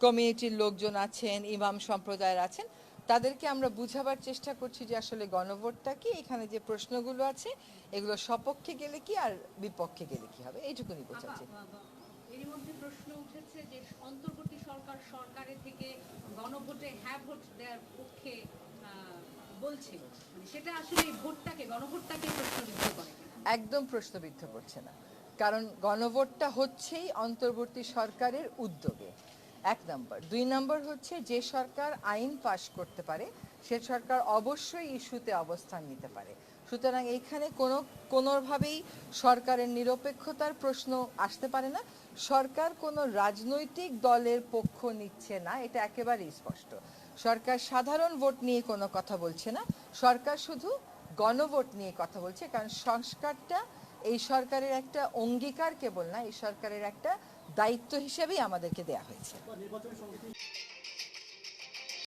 কমিউনিটির লোকজন আছেন, ইমাম সম্প্রদায়ের আছেন, তাদেরকে আমরা বুঝাবার চেষ্টা করছি যে আসলে গণভোটটা কি, এখানে যে প্রশ্নগুলো আছে এগুলো সপক্ষে গেলে কি আর বিপক্ষে গেলে কি হবে, এইটুকুনি বোঝাচ্ছি। এর মধ্যে প্রশ্ন উঠেছে যে অন্তর্বর্তী সরকারের থেকে গণভোটে হ্যাঁ ভোট দেওয়ার পক্ষে বলছে, সেটা আসলে ভোটটাকে গণভোটটাকে প্রশ্নবিদ্ধ করে। একদম প্রশ্নবিদ্ধ করছে না, কারণ গণভোটটা হচ্ছেই অন্তর্বর্তী সরকারের উদ্যোগে, 1 নম্বর। 2 নম্বর হচ্ছে যে সরকার আইন পাশ করতে পারে সে সরকার অবশ্যই ইস্যুতে অবস্থান নিতে পারে। সুতরাং এইখানে কোনোভাবেই সরকারের নিরপেক্ষতার প্রশ্ন আসতে পারে না। সরকার কোনো রাজনৈতিক দলের পক্ষ নিচ্ছে না, এটা একেবারেই স্পষ্ট। সরকার সাধারণ ভোট নিয়ে কোনো কথা বলছে না, সরকার শুধু গণভোট নিয়ে কথা বলছে, কারণ সংস্কারটা এই সরকারের একটা অঙ্গীকার কেবল না, এই সরকারের একটা দায়িত্ব হিসেবেই আমাদেরকে দেয়া হয়েছে।